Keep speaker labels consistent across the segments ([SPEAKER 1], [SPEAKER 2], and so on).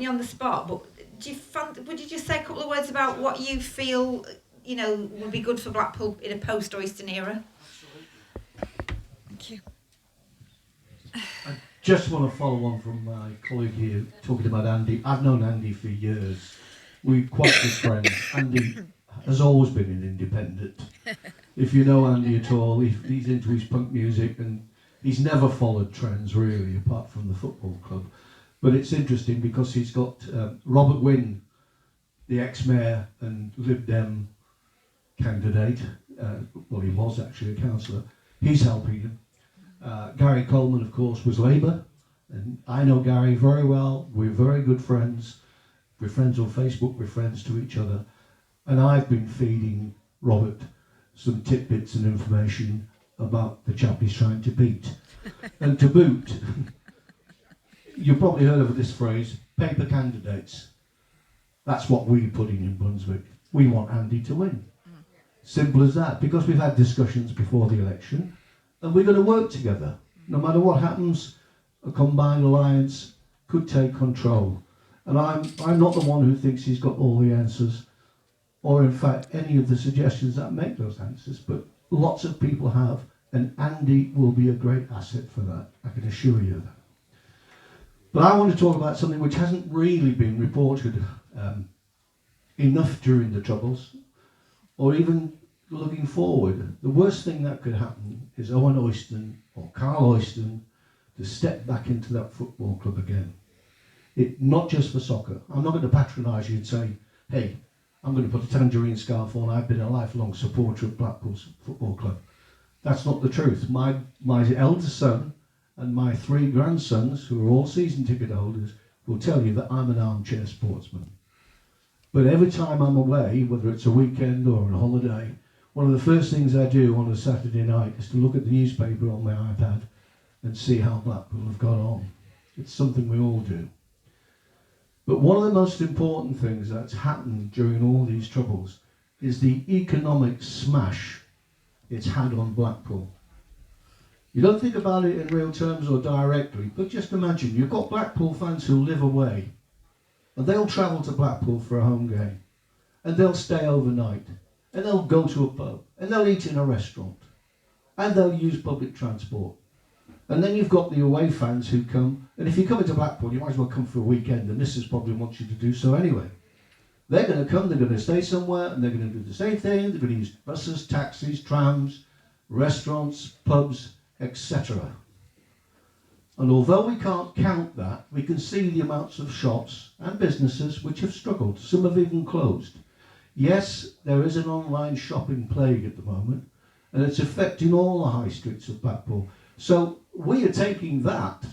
[SPEAKER 1] you on the spot, but would you just say a couple of words about what you feel, would be good for Blackpool in a post-Oyston era?
[SPEAKER 2] Thank you.
[SPEAKER 3] I just want to follow on from my colleague here talking about Andy. I've known Andy for years. We're quite good friends. Andy has always been an independent. If you know Andy at all, he's into his punk music and he's never followed trends really, apart from the football club. But it's interesting because he's got Robert Wynne, the ex-mayor and Lib Dem candidate, well he was actually a councillor, he's helping him. Gary Coleman of course was Labour, and I know Gary very well, we're very good friends, we're friends on Facebook, we're friends to each other, and I've been feeding Robert some tidbits and information about the chap he's trying to beat. And to boot, you've probably heard of this phrase, paper candidates. That's what we're putting in Brunswick. We want Andy to win. Simple as that, because we've had discussions before the election and we're going to work together. No matter what happens, a combined alliance could take control. And I'm not the one who thinks he's got all the answers, or in fact any of the suggestions that make those answers, but lots of people have, and Andy will be a great asset for that, I can assure you that. But I want to talk about something which hasn't really been reported enough during the Troubles, or even looking forward. The worst thing that could happen is Owen Oyston or Carl Oyston to step back into that football club again. Not just for soccer. I'm not going to patronise you and say, hey, I'm going to put a tangerine scarf on, I've been a lifelong supporter of Blackpool's football club. That's not the truth. My eldest son and my 3 grandsons, who are all season ticket holders, will tell you that I'm an armchair sportsman. But every time I'm away, whether it's a weekend or a holiday, one of the first things I do on a Saturday night is to look at the newspaper on my iPad and see how Blackpool have got on. It's something we all do. But one of the most important things that's happened during all these Troubles is the economic smash it's had on Blackpool. You don't think about it in real terms or directly, but just imagine you've got Blackpool fans who live away and they'll travel to Blackpool for a home game and they'll stay overnight and they'll go to a pub and they'll eat in a restaurant and they'll use public transport. And then you've got the away fans who come, and if you come into Blackpool, you might as well come for a weekend, and Mrs. probably wants you to do so anyway. They're going to come, they're going to stay somewhere, and they're going to do the same thing. They're going to use buses, taxis, trams, restaurants, pubs, etc. And although we can't count that, we can see the amounts of shops and businesses which have struggled. Some have even closed. Yes, there is an online shopping plague at the moment, and it's affecting all the high streets of Blackpool. So we are taking that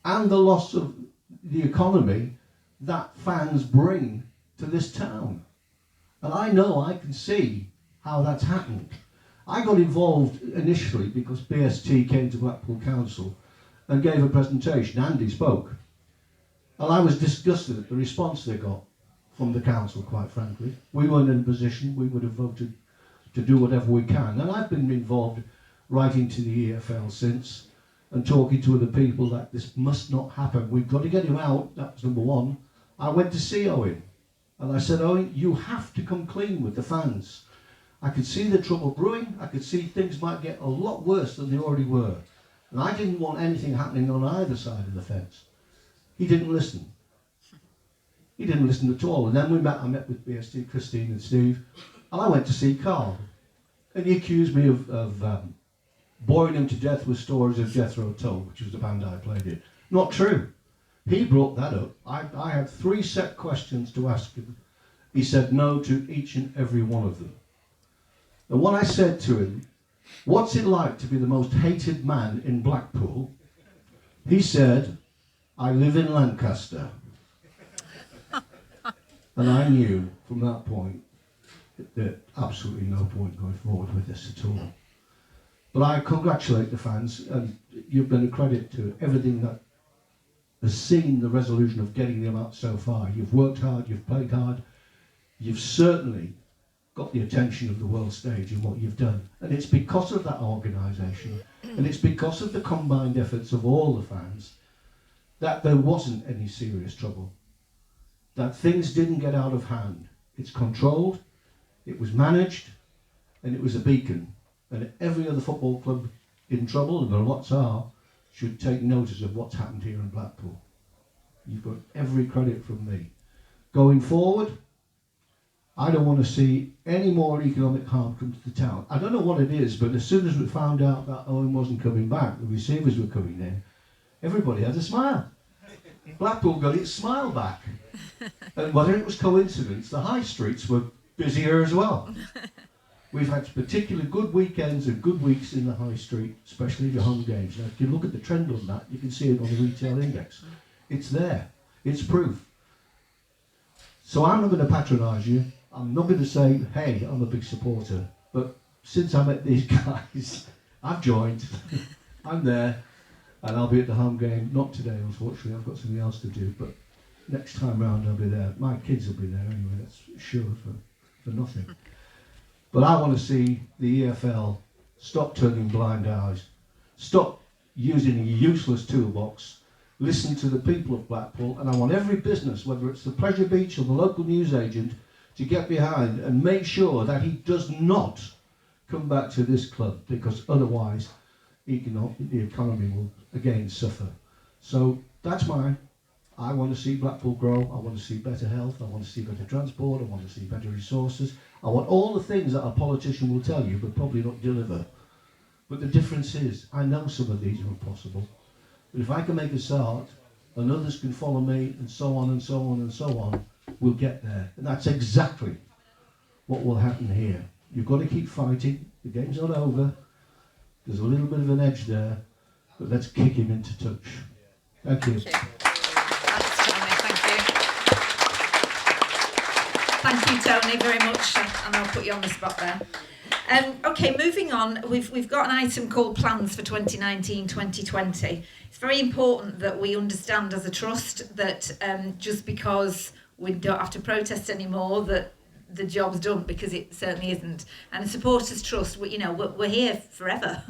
[SPEAKER 3] and the loss of the economy that fans bring to this town. And I know I can see how that's happened. I got involved initially because BST came to Blackpool Council and gave a presentation. Andy spoke. And I was disgusted at the response they got from the council, quite frankly. We weren't in a position, we would have voted to do whatever we can. And I've been involved writing to the EFL since and talking to other people that this must not happen. We've got to get him out. That was number one. I went to see Owen and I said, Owen, you have to come clean with the fans. I could see the trouble brewing. I could see things might get a lot worse than they already were. And I didn't want anything happening on either side of the fence. He didn't listen. He didn't listen at all. And then I met with BST, Christine and Steve, and I went to see Carl. And he accused me of boring him to death with stories of Jethro Tull, which was the band I played in. Not true. He brought that up. I had 3 set questions to ask him. He said no to each and every one of them. And when I said to him, what's it like to be the most hated man in Blackpool? He said, I live in Lancaster. And I knew from that point that absolutely no point going forward with this at all. But I congratulate the fans, and you've been a credit to everything that has seen the resolution of getting them out so far. You've worked hard, you've played hard, you've certainly got the attention of the world stage in what you've done. And it's because of that organisation, and it's because of the combined efforts of all the fans, that there wasn't any serious trouble. that things didn't get out of hand. It's controlled, it was managed, and it was a beacon. And every other football club in trouble, and there lots are, should take notice of what's happened here in Blackpool. You've got every credit from me. Going forward, I don't want to see any more economic harm come to the town. I don't know what it is, but as soon as we found out that Owen wasn't coming back, the receivers were coming in, everybody had a smile. Blackpool got its smile back. And whether it was coincidence, the high streets were busier as well. We've had particularly good weekends and good weeks in the high street, especially the home games. Now, if you look at the trend on that, you can see it on the retail index. It's there. It's proof. So I'm not going to patronise you. I'm not going to say, hey, I'm a big supporter. But since I met these guys, I've joined. I'm there. And I'll be at the home game. Not today, unfortunately. I've got something else to do. But next time round, I'll be there. My kids will be there anyway. That's sure for nothing. But I want to see the EFL stop turning blind eyes, stop using a useless toolbox, listen to the people of Blackpool, and I want every business, whether it's the Pleasure Beach or the local newsagent, to get behind and make sure that he does not come back to this club, because otherwise the economy will again suffer. So that's mine. I want to see Blackpool grow. I want to see better health. I want to see better transport. I want to see better resources. I want all the things that a politician will tell you but probably not deliver. But the difference is, I know some of these are impossible. But if I can make a start, and others can follow me, and so on and so on and so on, we'll get there. And that's exactly what will happen here. You've got to keep fighting. The game's not over. There's a little bit of an edge there, but let's kick him into touch. Thank you.
[SPEAKER 1] Thank you. Thank you, Tony, very much, and I'll put you on the spot there. Okay, moving on, we've got an item called Plans for 2019-2020. It's very important that we understand as a trust that just because we don't have to protest anymore, that the job's done, because it certainly isn't. And Supporters Trust, we're here forever,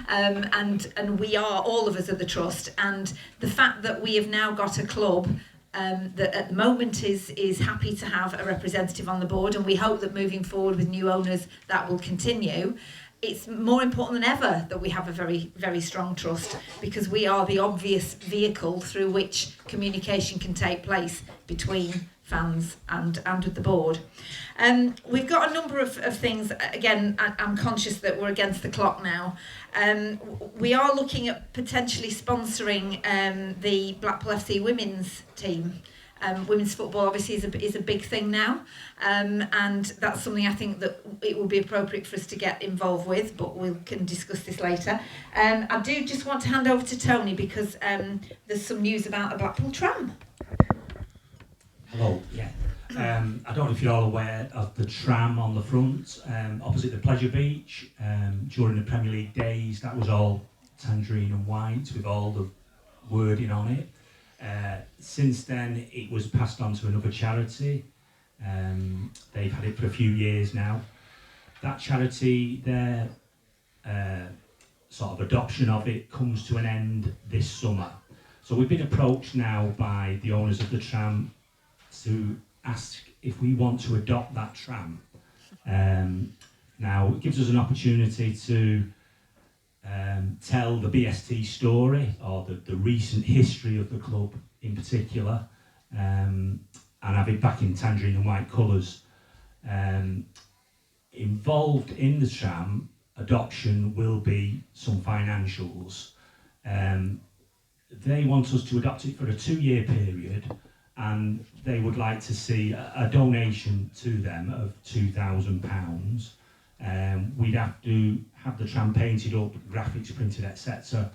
[SPEAKER 1] and we are, all of us, at the trust. And the fact that we have now got a club that at the moment is happy to have a representative on the board, and we hope that moving forward with new owners that will continue. It's more important than ever that we have a very, very strong trust, because we are the obvious vehicle through which communication can take place between fans and with the board. We've got a number of things. Again, I'm conscious that we're against the clock now. We are looking at potentially sponsoring the Blackpool FC women's team. Women's football obviously is a big thing now, and that's something I think that it will be appropriate for us to get involved with, but we can discuss this later. I do just want to hand over to Tony, because there's some news about a Blackpool tram.
[SPEAKER 2] Hello, yeah. I don't know if you're all aware of the tram on the front, opposite the Pleasure Beach. During the Premier League days, that was all tangerine and white with all the wording on it. Since then, it was passed on to another charity. They've had it for a few years now. That charity, their sort of adoption of it comes to an end this summer. So we've been approached now by the owners of the tram to ask if we want to adopt that tram. Now, it gives us an opportunity to tell the BST story, or the recent history of the club in particular, and have it back in tangerine and white colours. Involved in the tram adoption will be some financials. They want us to adopt it for a 2-year period, and they would like to see a donation to them of £2,000. We'd have to have the tram painted up, graphics printed, etc.,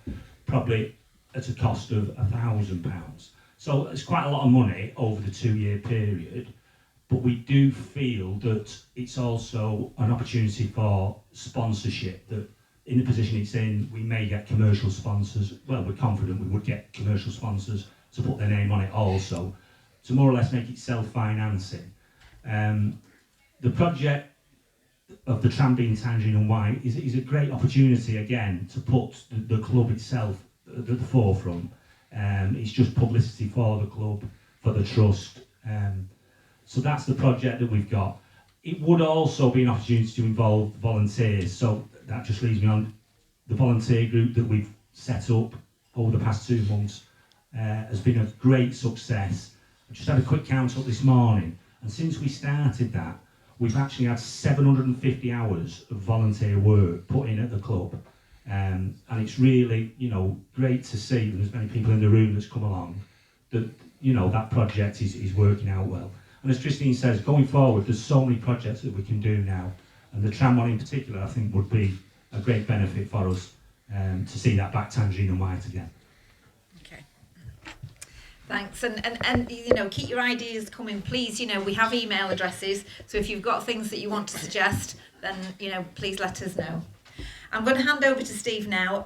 [SPEAKER 2] probably at a cost of £1,000. So it's quite a lot of money over the 2-year period, but we do feel that it's also an opportunity for sponsorship, that in the position it's in, we may get commercial sponsors. Well, we're confident we would get commercial sponsors to put their name on it also, to more or less make it self-financing. The project of the tram being tangerine and white is a great opportunity, again, to put the club itself at the forefront. It's just publicity for the club, for the trust, So that's the project that we've got. It would also be an opportunity to involve volunteers, so that just leads me on. The volunteer group that we've set up over the past 2 months has been a great success. I just had a quick count up this morning, and since we started that, we've actually had 750 hours of volunteer work put in at the club. And it's really, great to see that there's many people in the room that's come along, that, that project is working out well. And as Christine says, going forward, there's so many projects that we can do now. And the tram one in particular, I think, would be a great benefit for us to see that back tangerine and white again.
[SPEAKER 1] Okay. Thanks, and keep your ideas coming, please. We have email addresses, so if you've got things that you want to suggest, then please let us know. I'm going to hand over to Steve now.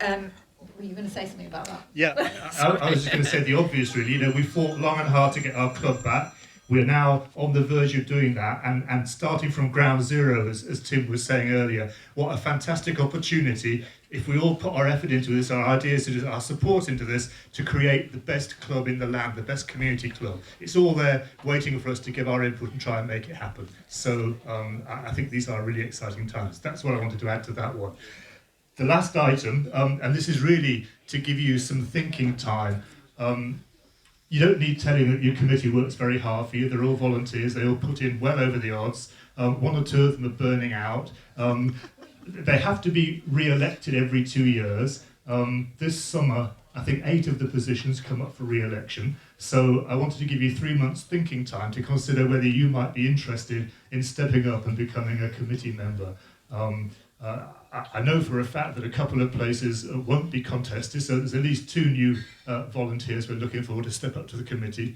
[SPEAKER 1] Were you going to say something about that?
[SPEAKER 4] Yeah, I was just going to say the obvious, really. We fought long and hard to get our club back. We're now on the verge of doing that, and starting from ground zero, as Tim was saying earlier. What a fantastic opportunity, if we all put our effort into this, our ideas, our support into this, to create the best club in the land, the best community club. It's all there waiting for us to give our input and try and make it happen. So I think these are really exciting times. That's what I wanted to add to that one. The last item, and this is really to give you some thinking time. You don't need telling that your committee works very hard for you. They're all volunteers. They all put in well over the odds. 1 or 2 of them are burning out. They have to be re-elected every 2 years. This summer, I think 8 of the positions come up for re-election. So I wanted to give you 3 months thinking time to consider whether you might be interested in stepping up and becoming a committee member. I know for a fact that a couple of places won't be contested, so there's at least 2 new volunteers we're looking for to step up to the committee.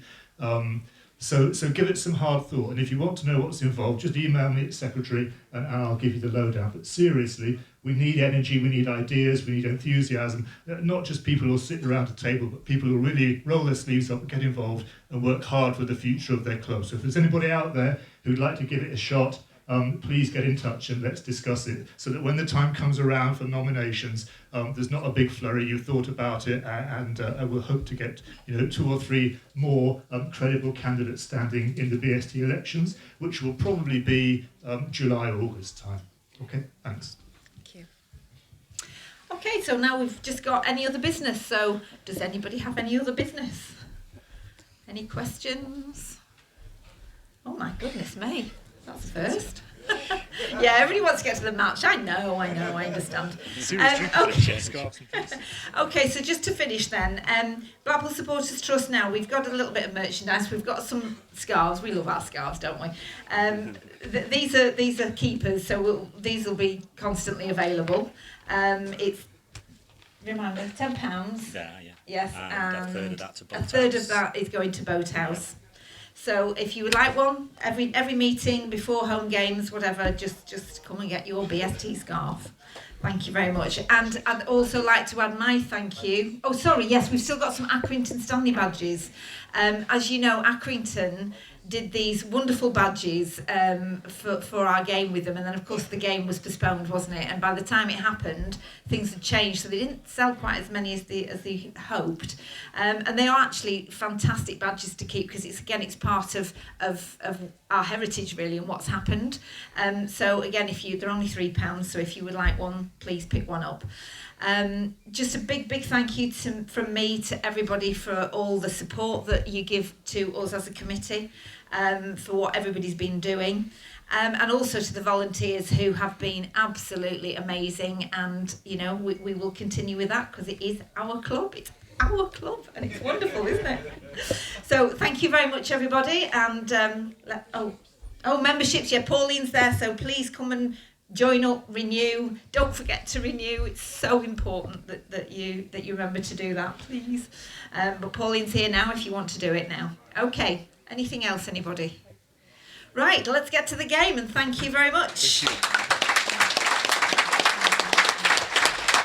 [SPEAKER 4] So give it some hard thought, and if you want to know what's involved, just email me at secretary and I'll give you the lowdown. But seriously, we need energy, we need ideas, we need enthusiasm, not just people who'll sit around a table, but people who really roll their sleeves up, get involved and work hard for the future of their club. So if there's anybody out there who'd like to give it a shot, please get in touch and let's discuss it, so that when the time comes around for nominations, there's not a big flurry. You've thought about it, and we'll hope to get 2 or 3 more credible candidates standing in the BST elections, which will probably be July, August time. Okay, thanks.
[SPEAKER 1] Thank you. Okay, so now we've just got any other business. So does anybody have any other business? Any questions? Oh my goodness me. That's first. Yeah, everybody wants to get to the match. I know, I understand. Okay, so just to finish then, Blackpool Supporters Trust now, we've got a little bit of merchandise. We've got some scarves. We love our scarves, don't we? These are keepers, so these will be constantly available. It's, remind me, £10.
[SPEAKER 5] Yeah.
[SPEAKER 1] Yes,
[SPEAKER 5] and a third of that to Boathouse.
[SPEAKER 1] A third of that is going to Boathouse. So if you would like one, every meeting, before home games, whatever, just come and get your BST scarf. Thank you very much. And I'd also like to add my thank you. Oh, sorry, yes, we've still got some Accrington Stanley badges. As you know, Accrington did these wonderful badges for our game with them, and then of course the game was postponed, wasn't it? And by the time it happened, things had changed, so they didn't sell quite as many as they hoped. And they are actually fantastic badges to keep, because it's part of our heritage really, and what's happened. So again, they're only £3, so if you would like one, please pick one up. Just a big thank you from me to everybody for all the support that you give to us as a committee, for what everybody's been doing, and also to the volunteers who have been absolutely amazing. And we will continue with that, because it is our club. It's our club, and it's wonderful, isn't it? So thank you very much, everybody. And memberships. Yeah, Pauline's there, so please come and join up, renew. Don't forget to renew. It's so important that you remember to do that, please. But Pauline's here now if you want to do it now. Okay, anything else, anybody? Right, let's get to the game, and thank you very much.
[SPEAKER 5] Thank you.